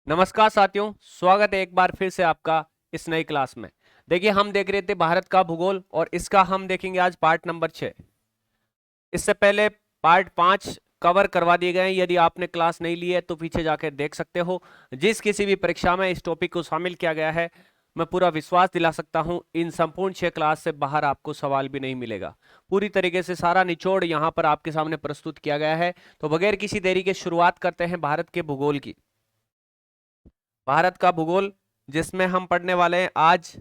नमस्कार साथियों, स्वागत है एक बार फिर से आपका इस नई क्लास में। देखिए, हम देख रहे थे भारत का भूगोल और इसका हम देखेंगे आज पार्ट नंबर 6। इससे पहले पार्ट 5 कवर करवा दिए गए हैं। यदि आपने क्लास नहीं ली है तो पीछे जाकर देख सकते हो। जिस किसी भी परीक्षा में इस टॉपिक को शामिल किया गया है, मैं पूरा विश्वास दिला सकता हूं इन संपूर्ण 6 क्लास से बाहर आपको सवाल भी नहीं मिलेगा। पूरी तरीके से सारा निचोड़ यहां पर आपके सामने प्रस्तुत किया गया है। तो बगैर किसी देरी के शुरुआत करते हैं भारत के भूगोल की। भारत का भूगोल जिसमें हम पढ़ने वाले हैं आज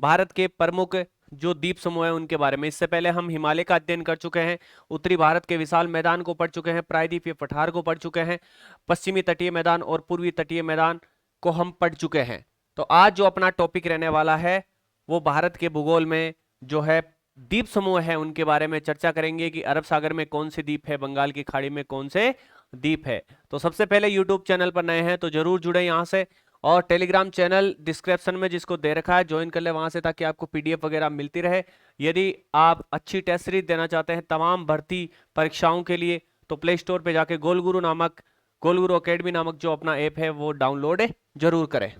भारत के प्रमुख जो द्वीप समूह है उनके बारे में। इससे पहले हम हिमालय का अध्ययन कर चुके हैं, उत्तरी भारत के विशाल मैदान को पढ़ चुके हैं, प्रायद्वीपीय पठार को पढ़ चुके हैं, पश्चिमी तटीय मैदान और पूर्वी तटीय मैदान को हम पढ़ चुके हैं। तो आज जो अपना टॉपिक रहने वाला है वो भारत के भूगोल में जो है द्वीप समूह है उनके बारे में चर्चा करेंगे कि अरब सागर में कौन से द्वीप है, बंगाल की खाड़ी में कौन से द्वीप है। तो सबसे पहले यूट्यूब चैनल पर नए हैं तो जरूर जुड़े यहाँ से, और टेलीग्राम चैनल डिस्क्रिप्शन में जिसको दे रखा है ज्वाइन कर ले वहां से, ताकि आपको पीडीएफ वगैरह मिलती रहे। यदि आप अच्छी टेस्ट सीरीज देना चाहते हैं तमाम भर्ती परीक्षाओं के लिए तो प्ले स्टोर पे जाके गोलगुरु अकेडमी नामक जो अपना ऐप है वो डाउनलोड जरूर करें।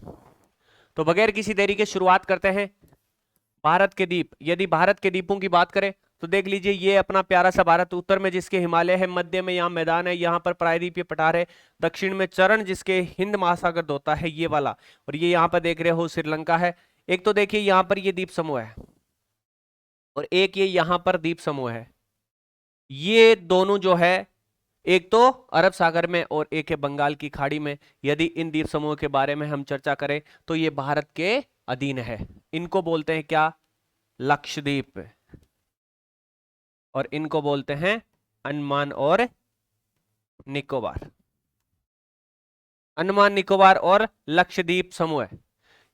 तो बगैर किसी देरी के शुरुआत करते हैं। भारत के द्वीप, यदि भारत के द्वीपों की बात करें तो देख लीजिए ये अपना प्यारा सा भारत, उत्तर में जिसके हिमालय है, मध्य में यहाँ मैदान है, यहाँ पर प्रायद्वीपीय पठार है, दक्षिण में चरण जिसके हिंद महासागर होता है ये वाला, और ये यहाँ पर देख रहे हो श्रीलंका है। एक तो देखिए यहाँ पर ये द्वीप समूह है और एक ये यहाँ पर द्वीप समूह है। ये दोनों जो है एक तो अरब सागर में और एक है बंगाल की खाड़ी में। यदि इन द्वीप समूह के बारे में हम चर्चा करें तो ये भारत के अधीन है। इनको बोलते हैं क्या? लक्षद्वीप। और इनको बोलते हैं अंडमान और निकोबार। अंडमान निकोबार और लक्षद्वीप समूह।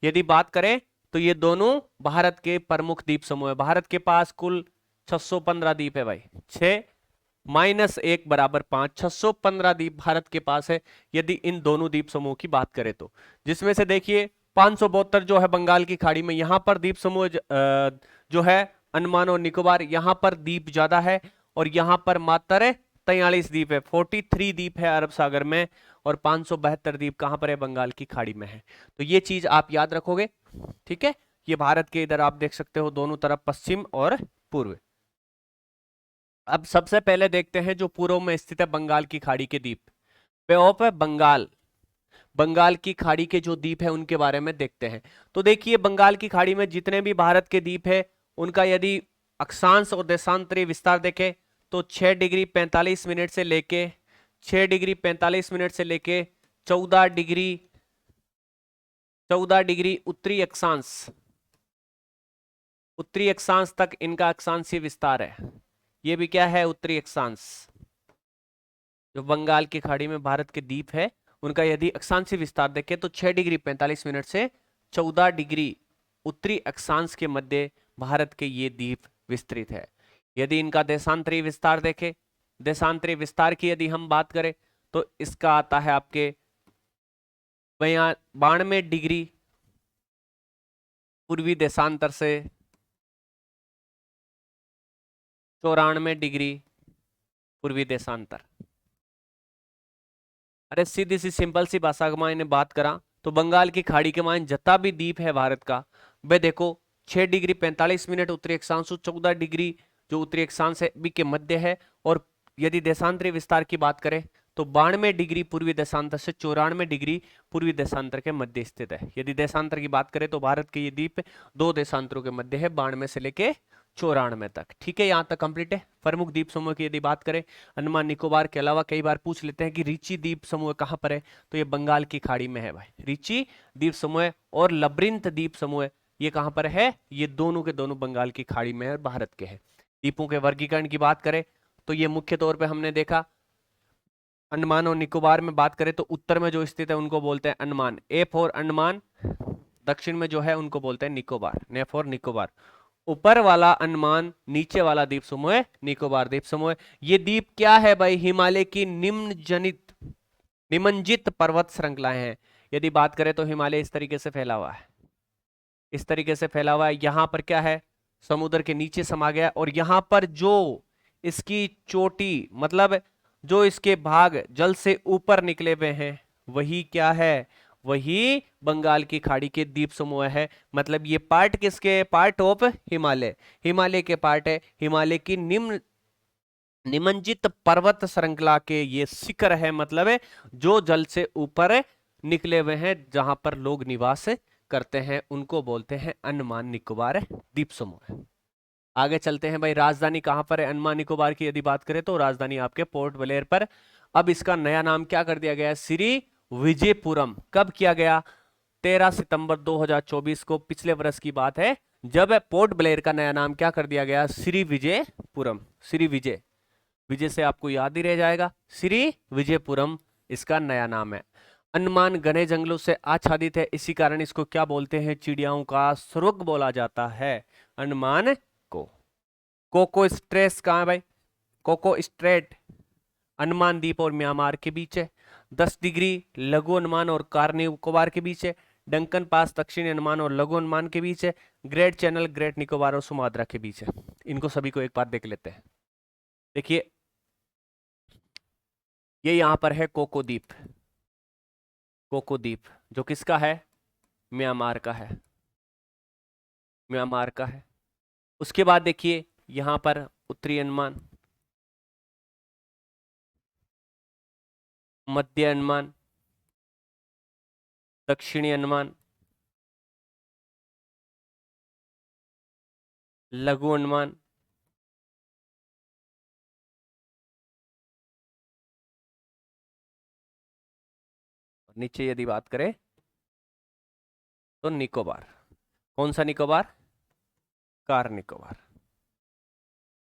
यदि बात करें तो ये दोनों भारत के प्रमुख द्वीप समूह है। भारत के पास कुल 615 द्वीप है भाई। 6 माइनस 1 बराबर 5, 615 द्वीप भारत के पास है यदि इन दोनों द्वीप समूह की बात करें तो। जिसमें से देखिए 572 जो है बंगाल की खाड़ी में, यहां पर द्वीप समूह जो है अंडमान और निकोबार, यहां पर द्वीप ज्यादा है, और यहां पर मात्र 43 द्वीप है। 43 द्वीप है अरब सागर में और 572 द्वीप कहां पर है? बंगाल की खाड़ी में है। तो ये चीज आप याद रखोगे, ठीक है। ये भारत के इधर आप देख सकते हो दोनों तरफ, पश्चिम और पूर्व। अब सबसे पहले देखते हैं जो पूर्व में स्थित है बंगाल की खाड़ी के द्वीप। पे ऑफ बंगाल, बंगाल की खाड़ी के जो द्वीप है उनके बारे में देखते हैं। तो देखिए बंगाल की खाड़ी में जितने भी भारत के द्वीप है उनका यदि अक्षांश और देशांतरीय विस्तार देखें तो 6 डिग्री 45 मिनट से लेके 6 डिग्री 45 मिनट से लेके 14 डिग्री उत्तरी अक्षांश तक इनका अक्षांशीय विस्तार है। ये भी क्या है? उत्तरी अक्षांश। जो बंगाल की खाड़ी में भारत के द्वीप है उनका यदि अक्षांशीय विस्तार देखें तो 6 डिग्री 45 मिनट से 14 डिग्री उत्तरी अक्षांश के मध्य भारत के ये द्वीप विस्तृत है। यदि इनका देशांतरीय विस्तार देखें, देशांतरीय विस्तार की यदि हम बात करें तो इसका आता है आपके 92 डिग्री पूर्वी देशांतर से 94 डिग्री पूर्वी देशांतर। अरे सीधी सी सिंपल सी भाषा में इन्हें बात करा तो बंगाल की खाड़ी के मान जता भी द्वीप है भारत का, वे देखो 6 डिग्री 45 मिनट उत्तरी अक्षांश, 14 डिग्री जो उत्तरी अक्षांश है भी के मध्य है। और यदि देशांतरीय विस्तार की बात करें तो 92 डिग्री पूर्वी देशांतर से 94 डिग्री पूर्वी देशांतर के मध्य स्थित है। यदि देशांतर की बात करें तो भारत के ये द्वीप 2 देशांतरों के मध्य है, 92 से लेके 94 तक। ठीक है, यहाँ तक कंप्लीट है। प्रमुख द्वीप समूह की यदि बात करें, अंडमान निकोबार के अलावा कई बार पूछ लेते हैं कि रिची द्वीप समूह कहाँ पर है, तो ये बंगाल की खाड़ी में है भाई। रिची द्वीप समूह और लब्रिंथ द्वीप समूह ये कहाँ पर है? ये दोनों के दोनों बंगाल की खाड़ी में है और भारत के हैं। द्वीपों के वर्गीकरण की बात करें तो ये मुख्य तौर पर हमने देखा अंडमान और निकोबार में बात करें तो उत्तर में जो स्थित है उनको बोलते हैं अंडमान, ए फॉर अंडमान। दक्षिण में जो है उनको बोलते हैं निकोबार, ने फॉर निकोबार। ऊपर वाला अंडमान, नीचे वाला द्वीप समूह है निकोबार द्वीप समूह। ये द्वीप क्या है भाई? हिमालय की निमंजित पर्वत श्रृंखलाएं हैं। यदि बात करें तो हिमालय इस तरीके से फैला हुआ है, इस तरीके से फैला हुआ है। यहां पर क्या है? समुद्र के नीचे समा गया, और यहां पर जो इसकी चोटी मतलब जो इसके भाग जल से ऊपर निकले हुए हैं वही क्या है? वही बंगाल की खाड़ी के द्वीप समूह है। मतलब ये पार्ट किसके, पार्ट ऑफ हिमालय, हिमालय के पार्ट है। हिमालय की निमज्जित पर्वत श्रृंखला के ये शिखर है, मतलब है जो जल से ऊपर निकले हुए हैं, जहां पर लोग निवास करते हैं, उनको बोलते हैं अंडमान निकोबार द्वीप समूह। आगे चलते हैं भाई, राजधानी कहां पर है अंडमान निकोबार की यदि बात करें तो राजधानी आपके पोर्ट ब्लेयर पर। अब इसका नया नाम क्या कर दिया गया है, श्री विजयपुरम। कब किया गया, 13 सितंबर 2024 को, पिछले वर्ष की बात है, जब पोर्ट ब्लेयर का नया नाम क्या कर दिया गया, श्री विजयपुरम। श्री विजय, विजय से आपको याद ही रह जाएगा, श्री विजयपुरम इसका नया नाम है। अंडमान घने जंगलों से आच्छादित है, इसी कारण इसको क्या बोलते हैं, चिड़ियाओं का स्वर्ग बोला जाता है अंडमान को। कोको स्ट्रेस कहां है भाई, कोको स्ट्रेट अंडमान द्वीप और म्यांमार के बीच है। 10 डिग्री लघु अंडमान और कार निकोबार के बीच है। डंकन पास दक्षिणी अंडमान और लघु अंडमान के बीच है। ग्रेट चैनल ग्रेट निकोबार और सुमात्रा के बीच है। इनको सभी को एक बार देख लेते हैं। देखिए ये यहां पर है कोको द्वीप, कोको द्वीप जो किसका है, म्यांमार का है, म्यांमार का है। उसके बाद देखिए यहां पर उत्तरी अंडमान, मध्य अंडमान, दक्षिणी अंडमान, लघु अंडमान, नीचे यदि बात करें तो निकोबार। कौन सा निकोबार, कार निकोबार।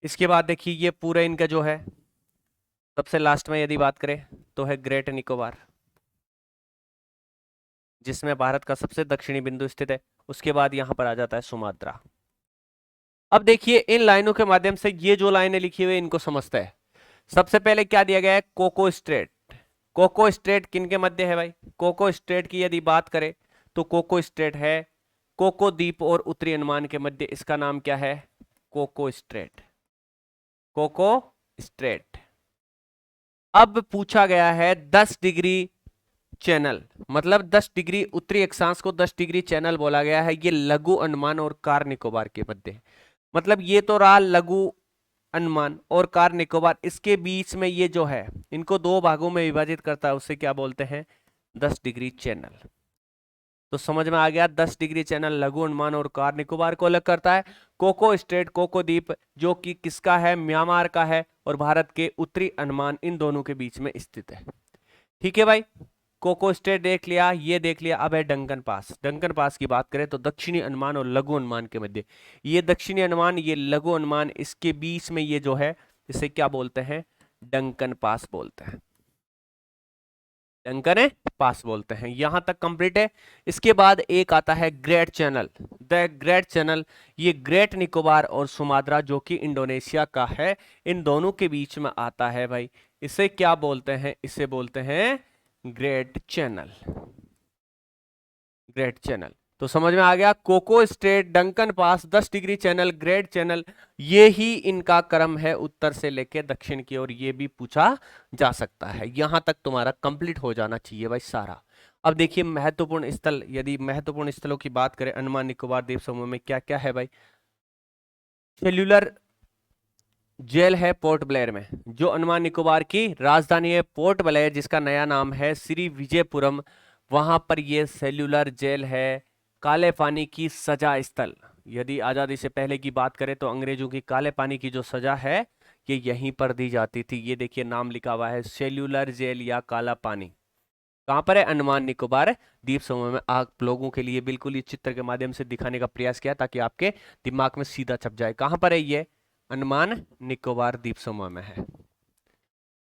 इसके बाद देखिए ये पूरा इनका जो है, सबसे लास्ट में यदि बात करें तो है ग्रेट निकोबार, जिसमें भारत का सबसे दक्षिणी बिंदु स्थित है। उसके बाद यहां पर आ जाता है सुमात्रा। अब देखिए इन लाइनों के माध्यम से ये जो लाइनें लिखी हुई इनको समझते हैं। सबसे पहले क्या दिया गया है, कोको स्ट्रेट। कोको स्ट्रेट किन के मध्य है भाई, कोको स्ट्रेट की यदि बात करें तो कोको स्ट्रेट है कोको द्वीप और उत्तरी अंडमान के मध्य। इसका नाम क्या है, कोको स्ट्रेट, कोको स्ट्रेट। अब पूछा गया है 10 डिग्री चैनल, मतलब 10 डिग्री उत्तरी अक्षांश को 10 डिग्री चैनल बोला गया है। ये लघु अंडमान और कार निकोबार के मध्य है। मतलब ये तो रहा लघु अंडमान और कार निकोबार, इसके बीच में ये जो है इनको दो भागों में विभाजित करता है, उसे क्या बोलते हैं, 10 डिग्री चैनल। तो समझ में आ गया, 10 डिग्री चैनल लघु अंडमान और कार निकोबार को अलग करता है। कोको स्ट्रेट, कोको द्वीप जो कि किसका है, म्यांमार का है, और भारत के उत्तरी अंडमान इन दोनों के बीच में स्थित है। ठीक है भाई, कोको स्ट्रेट देख लिया, ये देख लिया। अब है डंकन पास। डंकन पास की बात करें तो दक्षिणी अंडमान और लघु अंडमान के मध्य, ये दक्षिणी अंडमान, ये लघु अंडमान, इसके बीच में ये जो है इसे क्या बोलते हैं, डंकन पास बोलते हैं, डंकन पास बोलते हैं। यहां तक कंप्लीट है। इसके बाद एक आता है great channel, the great channel. ये ग्रेट निकोबार और सुमात्रा जो कि इंडोनेशिया का है, इन दोनों के बीच में आता है भाई। इसे क्या बोलते हैं, इसे बोलते हैं ग्रेट चैनल, ग्रेट चैनल। तो समझ में आ गया, Coco strait, Duncan pass, 10 degree channel, great channel, ये ही इनका क्रम है उत्तर से लेके दक्षिण की ओर। ये भी पूछा जा सकता है। यहां तक तुम्हारा कंप्लीट हो जाना चाहिए भाई सारा। अब देखिए महत्वपूर्ण स्थल, यदि महत्वपूर्ण स्थलों की बात करें अंडमान निकोबार द्वीप समूह में क्या क्या है भाई, सेल्यूलर जेल है पोर्ट ब्लेयर में, जो अंडमान निकोबार की राजधानी है पोर्ट ब्लेयर, जिसका नया नाम है श्री विजयपुरम। वहां पर ये सेल्यूलर जेल है। काले पानी की सजा स्थल, यदि आजादी से पहले की बात करें तो अंग्रेजों की काले पानी की जो सजा है ये यहीं पर दी जाती थी। ये देखिए नाम लिखा हुआ है सेल्यूलर जेल या काला पानी। कहां पर है, अंडमान निकोबार द्वीप समूह में। आप लोगों के लिए बिल्कुल इस चित्र के माध्यम से दिखाने का प्रयास किया ताकि आपके दिमाग में सीधा छप जाए। कहां पर है ये, अंडमान निकोबार द्वीप समूह में है।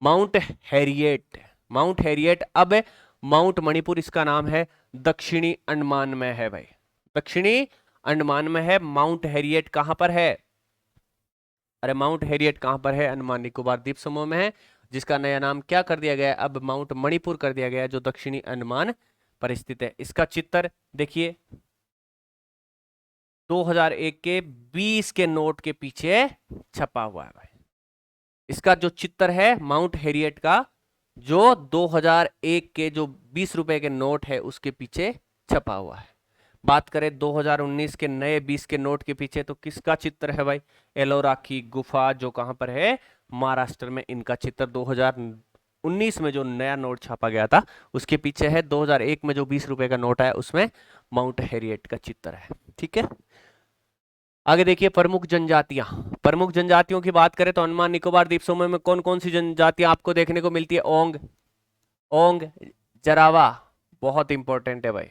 माउंट हैरिएट, माउंट हैरिएट, अब माउंट मणिपुर इसका नाम है, दक्षिणी अंडमान में है भाई, दक्षिणी अंडमान में है। माउंट हैरिएट कहां पर है, अरे माउंट हैरिएट कहां पर है, अंडमान निकोबार द्वीप समूह में है, जिसका नया नाम क्या कर दिया गया है, अब माउंट मणिपुर कर दिया गया है, जो दक्षिणी अंडमान पर स्थित है। इसका चित्र देखिए 2001 के 20 के नोट के पीछे छपा हुआ है भाई। इसका जो चित्र है माउंट हैरिएट का जो 2001 के जो 20 रुपए के नोट है उसके पीछे छपा हुआ है। बात करें 2019 के नए 20 के नोट के पीछे, तो किसका चित्र है भाई? एलोरा की गुफा, जो कहां पर है? महाराष्ट्र में। इनका चित्र 2019 में जो नया नोट छापा गया था उसके पीछे है। 2001 में जो 20 रुपए का नोट है उसमें माउंट हैरियट का चित्र है। ठीक है, आगे देखिए प्रमुख जनजातियां। प्रमुख जनजातियों की बात करें तो अंडमान निकोबार द्वीप समूह में कौन कौन सी जनजातियां आपको देखने को मिलती है? ओंग, ओंग, जरावा, बहुत इंपॉर्टेंट है भाई,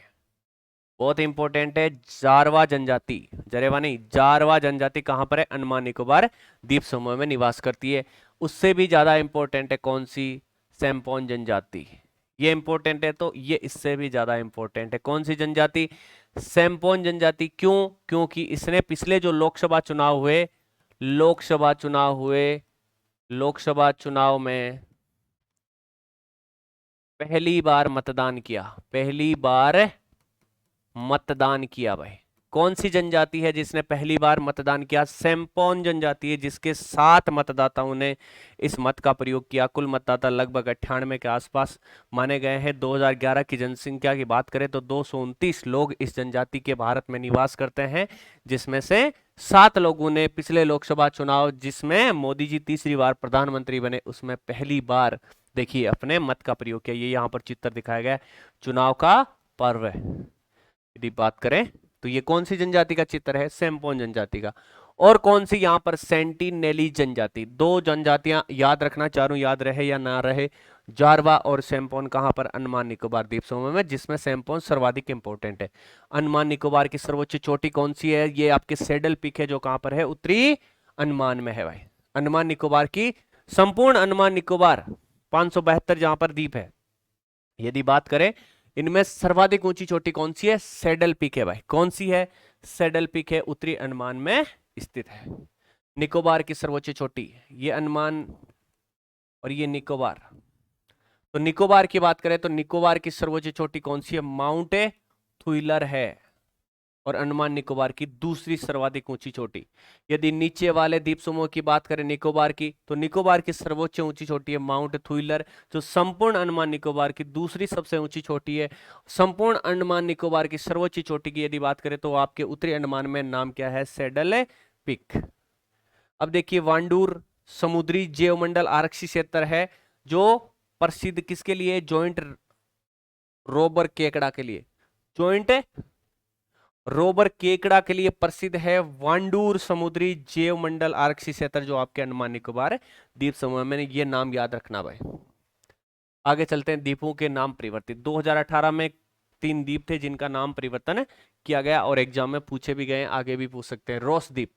बहुत इंपॉर्टेंट है। जारवा जनजाति, जरेवा नहीं, जारवा जनजाति कहां पर है? अंडमान निकोबार द्वीप समूह में निवास करती है। उससे भी ज्यादा इंपॉर्टेंट है कौन सी? सैम्पोन जनजाति। ये इंपॉर्टेंट है तो ये इससे भी ज्यादा इंपॉर्टेंट है। कौन सी जनजाति? सैम्पोन जनजाति। क्यों? क्योंकि इसने पिछले जो लोकसभा चुनाव में पहली बार मतदान किया, पहली बार मतदान किया भाई। कौन सी जनजाति है जिसने पहली बार मतदान किया? सैम्पोन जनजाति है, जिसके 7 मतदाताओं ने इस मत का प्रयोग किया। कुल मतदाता लगभग 98 के आसपास माने गए हैं। 2011 की जनसंख्या की बात करें तो 229 लोग इस जनजाति के भारत में निवास करते हैं, जिसमें से 7 लोगों ने पिछले लोकसभा चुनाव, जिसमें मोदी जी तीसरी बार प्रधानमंत्री बने, उसमें पहली बार देखिए अपने मत का प्रयोग किया। ये यहाँ पर चित्र दिखाया गया है, चुनाव का पर्व है। यदि बात करें तो ये कौन सी जनजाति का चित्र है? सैम्पोन जनजाति का। और कौन सी? यहां पर सेंटिनेली जनजाति। 2 जनजातियां याद रखना, चारों याद रहे या ना रहे। जारवा और सैम्पोन कहां पर? अंडमान निकोबार द्वीप समूह में, जिसमें सैम्पोन सर्वाधिक इंपोर्टेंट है। अंडमान निकोबार की सर्वोच्च चोटी कौन सी है? ये आपके सैडल पीक है, जो कहां पर है? उत्तरी अंडमान में है भाई। अंडमान निकोबार की, संपूर्ण अंडमान निकोबार 572 जहां पर द्वीप है, यदि बात करें इनमें सर्वाधिक ऊंची चोटी कौन सी है? सैडल पीक है भाई। कौन सी है? सैडल पीक है, उत्तरी अंडमान में स्थित है। निकोबार की सर्वोच्च चोटी, ये अंडमान और ये निकोबार। तो निकोबार की बात करें तो निकोबार की सर्वोच्च चोटी कौन सी है? माउंट थुइलर है, और अंडमान निकोबार की दूसरी सर्वाधिक ऊंची चोटी। यदि नीचे वाले द्वीप समूह की बात करें निकोबार की, तो निकोबार की सर्वोच्च ऊंची चोटी है माउंट थुइलर, जो संपूर्ण अंडमान निकोबार की दूसरी सबसे ऊंची चोटी है। संपूर्ण अंडमान निकोबार की सर्वोच्च चोटी की यदि बात करें तो आपके उत्तरी अंडमान में नाम क्या है? Saddle peak. अब देखिए वांडूर समुद्री जैवमंडल आरक्षित क्षेत्र है, जो प्रसिद्ध किसके लिए? जॉइंट रोबर केकड़ा के लिए। जॉइंट रोबर केकड़ा के लिए प्रसिद्ध है वांडूर समुद्री जैवमंडल आरक्षित क्षेत्र, जो आपके अंडमान निकोबार द्वीप समूह में। ये नाम याद रखना भाई। आगे चलते हैं, द्वीपों के नाम परिवर्तित। 2018 में 3 द्वीप थे जिनका नाम परिवर्तन किया गया और एग्जाम में पूछे भी गए, आगे भी पूछ सकते हैं। रोस द्वीप,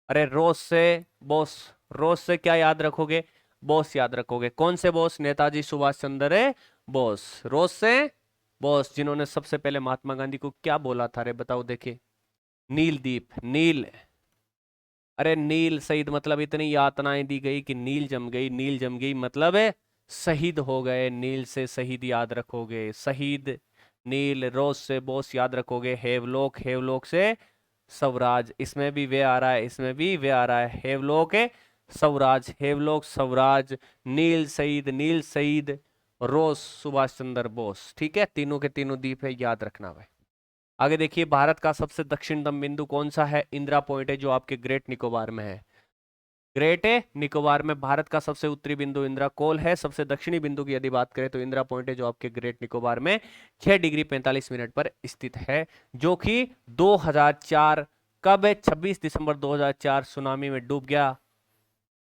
अरे रोस से बोस, रोस से क्या याद रखोगे? बोस याद रखोगे। कौन से बोस? नेताजी सुभाष चंद्र बोस। रोस से बोस, जिन्होंने सबसे पहले महात्मा गांधी को क्या बोला था? अरे बताओ, देखे नील द्वीप, नील। अरे नील शहीद मतलब इतनी यातनाएं दी गई कि नील जम गई। नील जम गई मतलब शहीद हो गए। नील से शहीद याद रखोगे, शहीद। नील। रोज से बोस याद रखोगे। हेवलोक, हेवलोक से स्वराज, इसमें भी वे आ रहा है, इसमें भी वे आ रहा है। हेवलोक है स्वराज, हेवलोक स्वराज। नील शहीद, नील शहीद। रोज सुभाष चंद्र बोस। ठीक है, तीनों के तीनों द्वीप है, याद रखना भाई। आगे देखिए, भारत का सबसे दक्षिणतम बिंदु कौन सा है? इंदिरा पॉइंट है, जो आपके ग्रेट निकोबार में है। ग्रेट निकोबार में भारत का सबसे उत्तरी बिंदु इंदिरा कोल है। सबसे दक्षिणी बिंदु की यदि बात करें तो इंदिरा पॉइंट है, जो आपके ग्रेट निकोबार में 6 डिग्री 45 मिनट पर स्थित है, जो कि 2004, कब है? 26 दिसंबर 2004 सुनामी में डूब गया।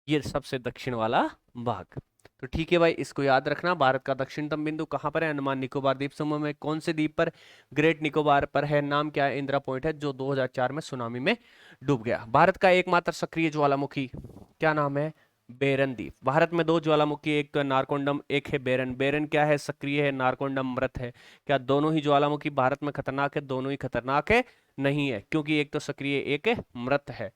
ये सबसे दक्षिण वाला भाग। तो ठीक है भाई, इसको याद रखना। भारत का दक्षिणतम बिंदु कहां पर है? अंडमान निकोबार द्वीप समूह में। कौन से द्वीप पर? ग्रेट निकोबार पर है। नाम क्या है? इंदिरा पॉइंट है, जो 2004 में सुनामी में डूब गया। भारत का एकमात्र सक्रिय ज्वालामुखी, क्या नाम है? बेरन द्वीप। भारत में 2 ज्वालामुखी, एक तो है नारकोंडम, एक है बेरन। बेरन क्या है? सक्रिय है, नारकोंडम मृत है। क्या दोनों ही ज्वालामुखी भारत में खतरनाक है? दोनों ही खतरनाक है नहीं है, क्योंकि एक तो सक्रिय, एक मृत है।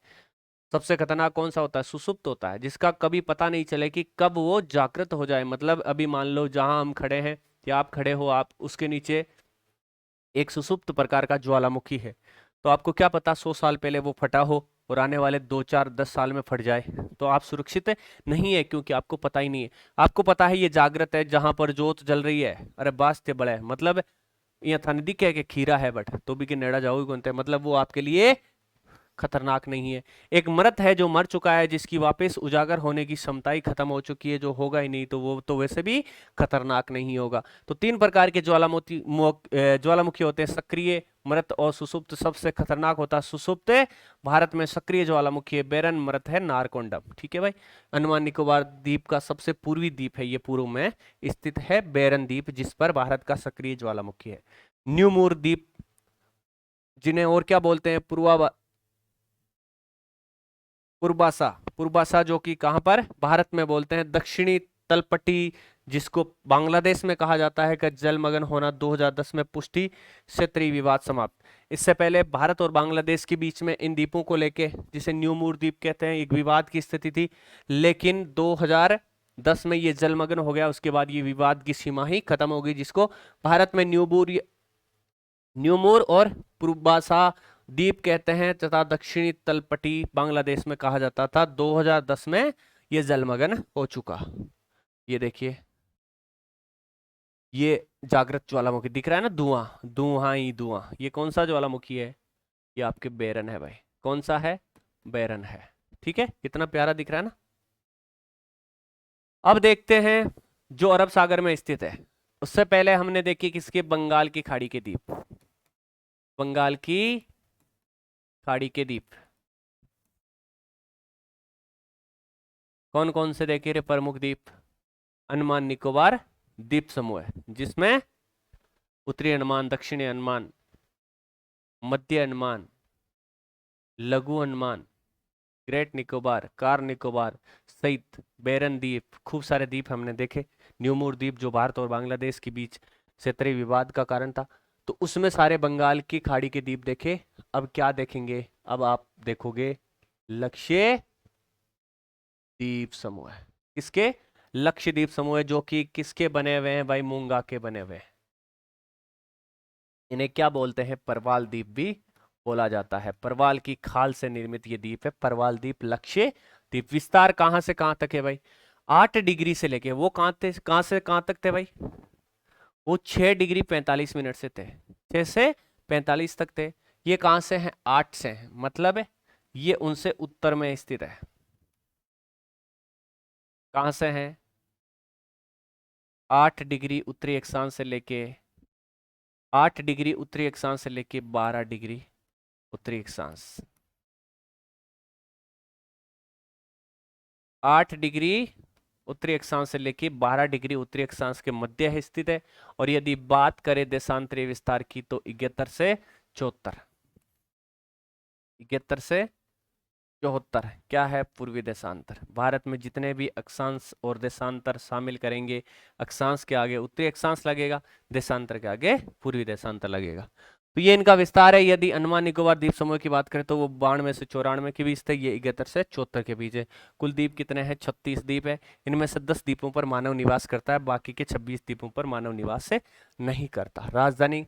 सबसे खतरनाक कौन सा होता है? सुसुप्त होता है, जिसका कभी पता नहीं चले कि कब वो जागृत हो जाए। मतलब अभी मान लो जहां हम खड़े हैं या आप खड़े हो, आप उसके नीचे एक सुसुप्त प्रकार का ज्वालामुखी है, तो आपको क्या पता 100 साल पहले वो फटा हो और आने वाले 2 4 10 साल में फट जाए तो आप सुरक्षित नहीं है, क्योंकि आपको पता ही नहीं है। आपको पता है ये जागृत है, जहां पर जोत जल रही है, अरे बास्ते बड़ा है, मतलब यहाँ था नदी कह के खीरा है बट तो भी कि नेड़ा जाओगे कौन थे, मतलब वो आपके लिए खतरनाक नहीं है। एक मृत है जो मर चुका है, जिसकी वापस उजागर होने की क्षमता ही खत्म हो चुकी है, जो होगा ही नहीं, तो वो तो वैसे भी खतरनाक नहीं होगा। तो 3 प्रकार के ज्वालामुखी होते हैं, सक्रिय, मृत और सुसुप्त। सबसे खतरनाक होता है सुसुप्त। भारत में सक्रिय ज्वालामुखी है बेरन, मृत है नारकोंडम। ठीक है भाई। अंडमान निकोबार द्वीप का सबसे पूर्वी द्वीप है, ये पूर्व में स्थित है बेरन द्वीप, जिस पर भारत का सक्रिय ज्वालामुखी है। न्यूमूर द्वीप, जिन्हें और क्या बोलते हैं, पूर्वासा, पूर्वासा, जो कि कहां पर भारत में बोलते हैं। दक्षिणी तलपट्टी, जिसको बांग्लादेश में कहा जाता है, का जलमग्न होना 2010 में पुष्टि, क्षेत्रीय विवाद समाप्त। इससे पहले भारत और बांग्लादेश के बीच में इन द्वीपों को लेके, जिसे न्यूमूर द्वीप कहते हैं, एक विवाद की स्थिति थी, लेकिन 2010 में ये जलमग्न हो गया। उसके बाद ये विवाद की सीमा ही खत्म हो गई, जिसको भारत में न्यूमूर और पूर्वासा द्वीप कहते हैं, तथा दक्षिणी तलपट्टी बांग्लादेश में कहा जाता था। 2010 में ये जलमग्न हो चुका। ये देखिए, ये जागृत ज्वालामुखी दिख रहा है ना, धुआं धुआं ही धुआं। ये कौन सा ज्वालामुखी है, ये आपके बेरन है भाई। कौन सा है, बेरन है। ठीक है, कितना प्यारा दिख रहा है ना। अब देखते हैं जो अरब सागर में स्थित है। उससे पहले हमने देखी किसके, बंगाल की खाड़ी के द्वीप, बंगाल की खाड़ी के द्वीप। कौन कौन से देखे रे प्रमुख द्वीप, अंडमान निकोबार द्वीप समूह है, जिसमें उत्तरी अंडमान, दक्षिणी अंडमान, मध्य अंडमान, लघु अंडमान, ग्रेट निकोबार, कार निकोबार सहित बेरन द्वीप, खूब सारे द्वीप हमने देखे। न्यूमूर द्वीप जो भारत और बांग्लादेश के बीच क्षेत्रीय विवाद का कारण था, तो उसमें सारे बंगाल की खाड़ी के द्वीप देखे। अब क्या देखेंगे, अब आप देखोगे लक्ष्य द्वीप समूह है। किसके, लक्षद्वीप समूह है, जो कि किसके बने हुए हैं भाई, मूंगा के बने हुए हैं। इन्हें क्या बोलते हैं, परवाल द्वीप भी बोला जाता है। परवाल की खाल से निर्मित ये द्वीप है, परवाल द्वीप, लक्षद्वीप। विस्तार कहां से कहां तक है भाई, 8 डिग्री से लेके, वो कहां थे, कहां से कहां तक थे भाई, वो 6 डिग्री 45 मिनट से थे, 6 से 45 तक थे। ये कहां से हैं, 8 से हैं, मतलब ये उनसे उत्तर में स्थित है। कहां से हैं, 8 डिग्री उत्तरी अक्षांश से लेके, 8 डिग्री उत्तरी अक्षांश से लेके 12 डिग्री उत्तरी अक्षांश, 8 डिग्री उत्तरी अक्षांश से लेके 12 डिग्री उत्तरी अक्षांश के मध्य स्थित है। और यदि बात करें देशांतरीय विस्तार की, तो 71 से 74, 71 से 74 क्या है, पूर्वी देशांतर। भारत में जितने भी अक्षांश और देशांतर शामिल करेंगे, अक्षांश के आगे उत्तरी अक्षांश लगेगा, देशांतर के आगे पूर्वी देशांतर लगेगा। तो ये इनका विस्तार है। यदि अंडमान निकोबार द्वीप समूह की बात करें तो वो 92 से 94 के बीच थे, ये 71 से 74 के बीच है। कुल द्वीप कितने हैं, 36 द्वीप है। इनमें से 10 द्वीपों पर मानव निवास करता है, बाकी के 26 द्वीपों पर मानव निवास से नहीं करता। राजधानी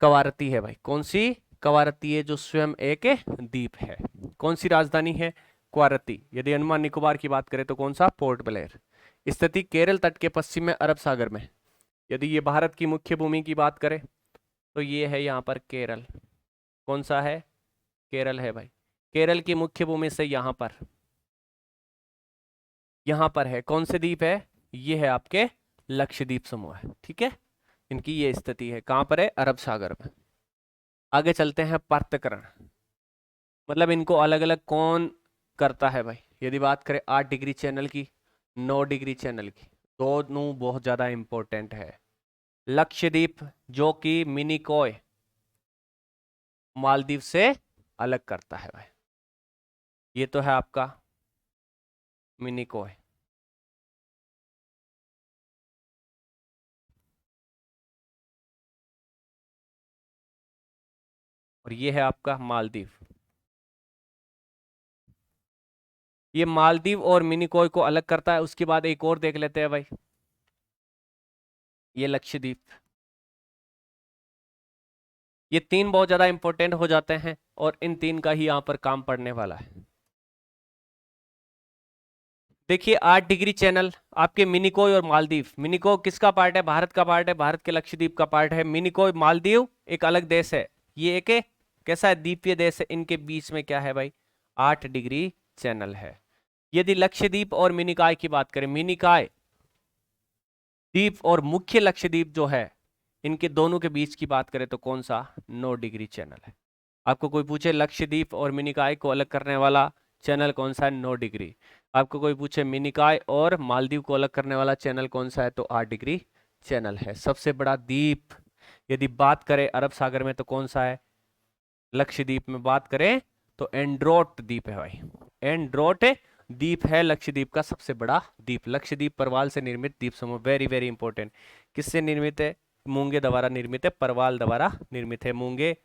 कवारती है भाई, कौन सी, कवारती है, जो स्वयं एक द्वीप है। कौन सी राजधानी है, क्वारती। यदि अंडमान निकोबार की बात करें तो कौन सा, पोर्ट ब्लेयर। स्थिति केरल तट के पश्चिम में अरब सागर में। यदि ये भारत की मुख्य भूमि की बात करें तो ये है यहाँ पर केरल। कौन सा है, केरल है भाई। केरल की मुख्य भूमि से यहाँ पर है कौन से द्वीप है, ये है आपके लक्षद्वीप समूह है। ठीक है, इनकी ये स्थिति है, कहां पर है, अरब सागर में। आगे चलते हैं, पार्थकरण, मतलब इनको अलग अलग कौन करता है भाई। यदि बात करें 8 डिग्री चैनल की, 9 डिग्री चैनल की, दोनों बहुत ज्यादा इंपॉर्टेंट है। लक्षद्वीप जो कि मिनिकॉय मालदीव से अलग करता है भाई, ये तो है आपका मिनिकॉय। और ये है आपका मालदीव। ये मालदीव और मिनिकॉय को अलग करता है। उसके बाद एक और देख लेते हैं भाई, ये लक्षद्वीप। ये तीन बहुत ज्यादा इंपॉर्टेंट हो जाते हैं और इन तीन का ही यहाँ पर काम पड़ने वाला है। देखिए 8 डिग्री चैनल आपके मिनिकोय और मालदीव। मिनिकोय किसका पार्ट है? भारत का पार्ट है, भारत के लक्षद्वीप का पार्ट है। मिनिकोय मालदीव एक अलग देश है, ये एक कैसा है? द्वीपीय देश है। इनके बीच में क्या है भाई? 8 डिग्री चैनल है। यदि लक्षद्वीप और मिनिकॉय की बात करें, मिनिकॉय द्वीप और मुख्य लक्षद्वीप जो है, इनके दोनों के बीच की बात करें तो कौन सा? 9 डिग्री चैनल है। आपको कोई पूछे लक्षद्वीप और मिनिकॉय को अलग करने वाला चैनल कौन सा है? 9 डिग्री। आपको कोई पूछे मिनिकॉय और मालदीव को अलग करने वाला चैनल कौन सा है? तो 8 डिग्री चैनल है। सबसे बड़ा द्वीप यदि बात करें अरब सागर में तो कौन सा है? लक्षद्वीप में बात करें तो एंड्रोट द्वीप है भाई। एंड्रोट द्वीप है लक्षद्वीप का सबसे बड़ा द्वीप। लक्षद्वीप परवाल से निर्मित द्वीप समूह। Very very important. किससे निर्मित है? मूंगे द्वारा निर्मित है, परवाल द्वारा निर्मित है। मूंगे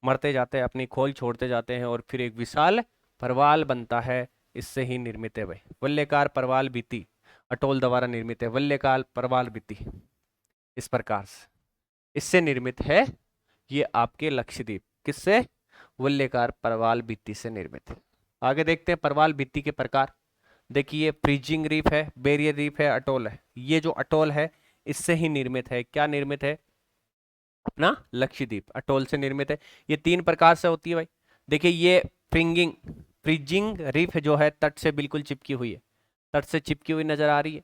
मरते जाते हैं, अपनी खोल छोड़ते जाते हैं और फिर एक विशाल परवाल बनता है, इससे ही निर्मित है भाई। वल्लेकार परवाल भित्ति अटोल द्वारा निर्मित है। वल्लेकार परवाल भित्ति इस प्रकार से इससे निर्मित है ये आपके लक्षद्वीप। किससे? वल्लेकार परवाल भित्ति से निर्मित है। आगे देखते हैं परवाल भित्ति के प्रकार। देखिए फ्रीजिंग रीफ है, बैरियर रीफ है, अटोल है। ये जो अटोल है इससे ही निर्मित है। क्या निर्मित है? अपना लक्षद्वीप अटोल से निर्मित है। ये 3 प्रकार से होती है भाई। देखिए ये फ्रीजिंग रीफ जो है तट से बिल्कुल चिपकी हुई है, तट से चिपकी हुई नजर आ रही है।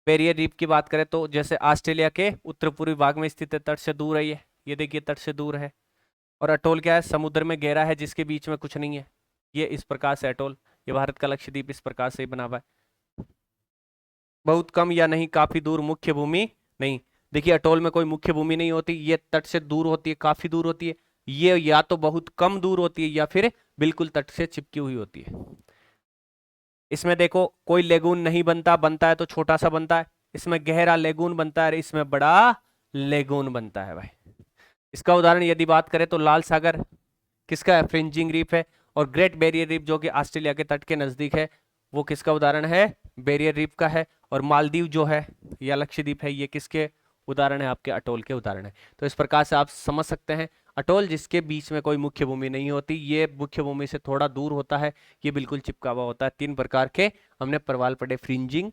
बैरियर रीफ की बात करें तो जैसे ऑस्ट्रेलिया के उत्तर पूर्वी भाग में स्थित है, तट से दूर है ये देखिए तट से दूर है। और अटोल क्या है? समुद्र में गहरा है जिसके बीच में कुछ नहीं है। ये इस प्रकार से अटोल। ये भारत का लक्षद्वीप इस प्रकार से ही बना हुआ है। बहुत कम या नहीं काफी दूर, मुख्य भूमि नहीं। देखिए अटोल में कोई मुख्य भूमि नहीं होती, ये तट से दूर होती है, काफी दूर होती है। ये या तो बहुत कम दूर होती है या फिर बिल्कुल तट से चिपकी हुई होती है। इसमें देखो कोई लेगून नहीं बनता, बनता है तो छोटा सा बनता है। इसमें गहरा लेगून बनता है, इसमें बड़ा लेगून बनता है भाई। इसका उदाहरण यदि बात करें तो लाल सागर किसका है? फ्रिंजिंग रीफ है। और ग्रेट बैरियर रीफ जो कि ऑस्ट्रेलिया के तट के नजदीक है, वो किसका उदाहरण है? बैरियर रीफ का है। और मालदीव जो है या लक्षद्वीप है, ये किसके उदाहरण है? आपके अटोल के उदाहरण है। तो इस प्रकार से आप समझ सकते हैं अटोल जिसके बीच में कोई मुख्य भूमि नहीं होती, ये मुख्य भूमि से थोड़ा दूर होता है, ये बिल्कुल चिपका हुआ होता है। 3 प्रकार के हमने प्रवाल पढ़े, फ्रिंजिंग,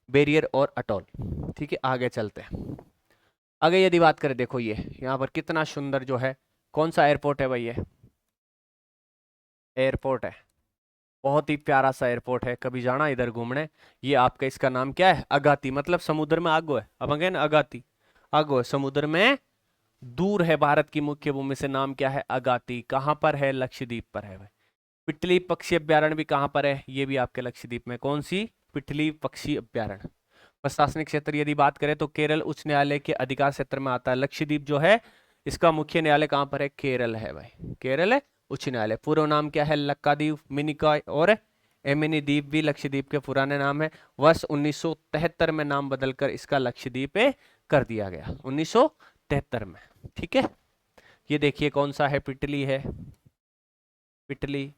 बैरियर और अटोल। ठीक है, आगे चलते हैं। आगे यदि बात करें, देखो ये यहाँ पर कितना सुंदर जो है, कौन सा एयरपोर्ट है भाई? ये एयरपोर्ट है, बहुत ही प्यारा सा एयरपोर्ट है। कभी जाना इधर घूमने? ये आपका इसका नाम क्या है? अगाती, मतलब समुद्र में आगो है। अब अगेन अगाती, आगो है समुद्र में, दूर है भारत की मुख्य भूमि से। नाम क्या है? अगाती। कहाँ पर है? लक्षद्वीप पर है भाई। पिटली पक्षी अभ्यारण्य भी कहाँ पर है? ये भी आपके लक्षद्वीप में। कौन सी? पिटली पक्षी अभ्यारण्य। प्रशासनिक क्षेत्र यदि बात करें तो केरल उच्च न्यायालय के अधिकार क्षेत्र में आता है। लक्षद्वीप जो है इसका मुख्य न्यायालय कहाँ पर है? केरल है भाई, केरल उच्च न्यायालय। पूर्व नाम क्या है? लक्काद्वीप, मिनिकॉय और एमिनी द्वीप भी लक्षद्वीप के पुराने नाम है। वर्ष 1973 में नाम बदलकर इसका लक्षद्वीप कर दिया गया, 1973 में। ठीक है, ये देखिए कौन सा है? पिटली है, पिटली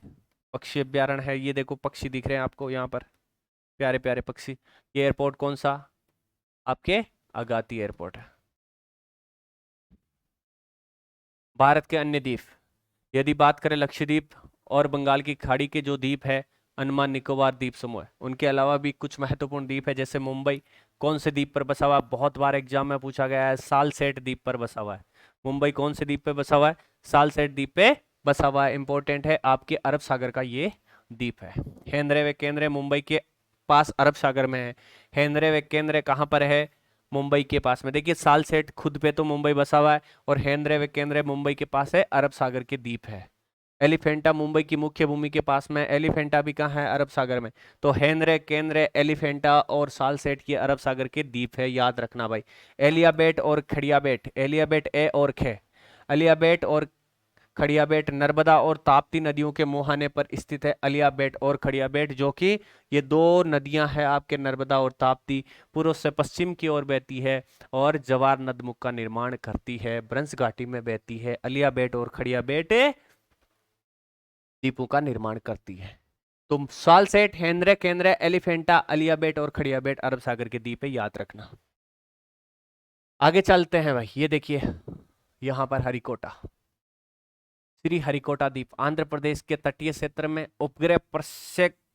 पक्षी अभ्यारण्य है। ये देखो पक्षी दिख रहे हैं आपको यहाँ पर, प्यारे प्यारे पक्षी। ये एयरपोर्ट कौन सा? आपके अगाती एयरपोर्ट है। भारत के अन्य द्वीप यदि बात करें, लक्षद्वीप और बंगाल की खाड़ी के जो द्वीप है, अंडमान निकोबार द्वीप समूह है। उनके अलावा भी कुछ महत्वपूर्ण द्वीप है, जैसे मुंबई कौन से द्वीप पर बसा हुआ है? बहुत बार एग्जाम में पूछा गया है, सालसेट द्वीप पर बसा हुआ है। मुंबई कौन से द्वीप पे बसा हुआ है? सालसेट द्वीप पे बसा हुआ है। इंपॉर्टेंट है, आपके अरब सागर का ये द्वीप है। हेंद्रे व केंद्रे मुंबई के पास अरब सागर में है। हेंद्रे व केंद्रे कहाँ पर है? मुंबई के पास में। देखिए सालसेट खुद पे तो मुंबई बसा हुआ है, और हेंद्रे व केंद्रे मुंबई के पास है, अरब सागर के द्वीप है। एलिफेंटा मुंबई की मुख्य भूमि के पास में, एलिफेंटा भी कहाँ है? अरब सागर में। तो हेंद्रे, केंद्रे, एलिफेंटा और सालसेट की अरब सागर के द्वीप है, याद रखना भाई। एलियाबेट और खड़ियाबेट, एलियाबेट ए और खे, एलियाबेट और खड़ियाबेट नर्मदा और ताप्ती नदियों के मुहाने पर स्थित है। अलियाबेट और खड़ियाबेट जो कि ये 2 नदियां हैं आपके, नर्मदा और ताप्ती, पूर्व से पश्चिम की ओर बहती है और जवार नदमुख का निर्माण करती है, ब्रंश घाटी में बहती है। अलियाबेट और खड़ियाबेट द्वीपों का निर्माण करती है। तो सालसेट, हेंद्रे, केंद्रे, एलिफेंटा, अलियाबेट और खड़ियाबेट अरब सागर के द्वीप है, याद रखना। आगे चलते हैं भाई, ये देखिए यहाँ पर हरिकोटा, श्री हरिकोटा द्वीप आंध्र प्रदेश के तटीय क्षेत्र में उपग्रह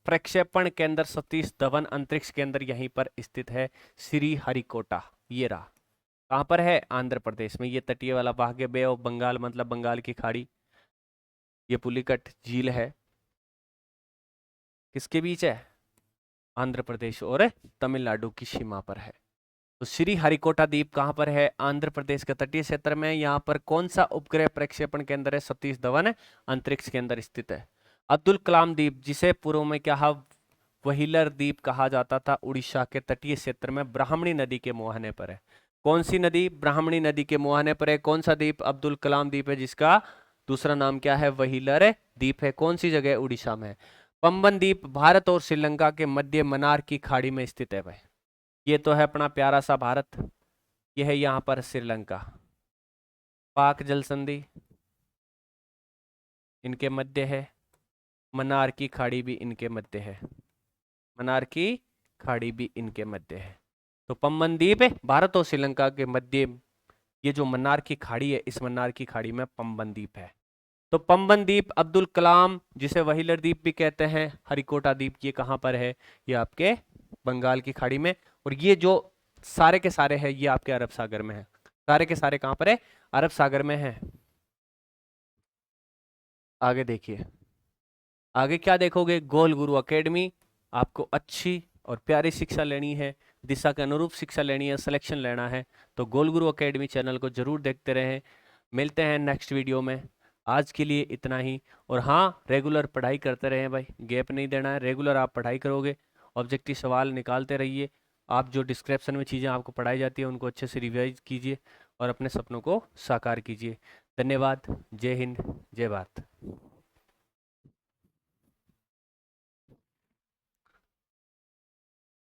प्रक्षेपण केंद्र सतीश धवन अंतरिक्ष केंद्र यहीं पर स्थित है। श्री हरिकोटा ये रहा, कहाँ पर है? आंध्र प्रदेश में। ये तटीय वाला भाग है, बे ऑफ बंगाल मतलब बंगाल की खाड़ी। ये पुलिकट झील है, किसके बीच है? आंध्र प्रदेश और तमिलनाडु की सीमा पर है। तो श्री हरिकोटा द्वीप कहाँ पर है? आंध्र प्रदेश के तटीय क्षेत्र में। यहाँ पर कौन सा उपग्रह प्रक्षेपण केंद्र है? सतीश धवन अंतरिक्ष केंद्र स्थित है। अब्दुल कलाम द्वीप, जिसे पूर्व में क्या व्हीलर द्वीप कहा जाता था, उड़ीसा के तटीय क्षेत्र में ब्राह्मणी नदी के मुहाने पर है। कौन सी नदी? ब्राह्मणी नदी के मुहाने पर है। कौन सा द्वीप? अब्दुल कलाम द्वीप है, जिसका दूसरा नाम क्या है? व्हीलर द्वीप है। कौन सी जगह? उड़ीसा में। पंबन द्वीप भारत और श्रीलंका के मध्य मन्नार की खाड़ी में स्थित है भाई। ये तो है अपना प्यारा सा भारत, ये है यहाँ पर श्रीलंका। पाक जल संधि इनके मध्य है, मन्नार की खाड़ी भी इनके मध्य है, मन्नार की खाड़ी भी इनके मध्य है। तो पंबन द्वीप है भारत और श्रीलंका के मध्य, ये जो मन्नार की खाड़ी है, इस मन्नार की खाड़ी में पंबन द्वीप है। तो पंबन द्वीप, अब्दुल कलाम जिसे व्हीलर द्वीप भी कहते हैं, हरिकोटा द्वीप, ये कहाँ पर है? ये आपके बंगाल की खाड़ी में। और ये जो सारे के सारे हैं, ये आपके अरब सागर में है। सारे के सारे कहाँ पर है? अरब सागर में है। आगे देखिए, आगे क्या देखोगे? गोल गुरु एकेडमी। आपको अच्छी और प्यारी शिक्षा लेनी है, दिशा के अनुरूप शिक्षा लेनी है, सिलेक्शन लेना है, तो गोल गुरु एकेडमी चैनल को जरूर देखते रहें। मिलते हैं नेक्स्ट वीडियो में। आज के लिए इतना ही। और हाँ, रेगुलर पढ़ाई करते रहें भाई, गैप नहीं देना है। रेगुलर आप पढ़ाई करोगे, ऑब्जेक्टिव सवाल निकालते रहिए। आप जो डिस्क्रिप्शन में चीज़ें आपको पढ़ाई जाती है, उनको अच्छे से रिवाइज कीजिए और अपने सपनों को साकार कीजिए। धन्यवाद। जय हिंद, जय भारत।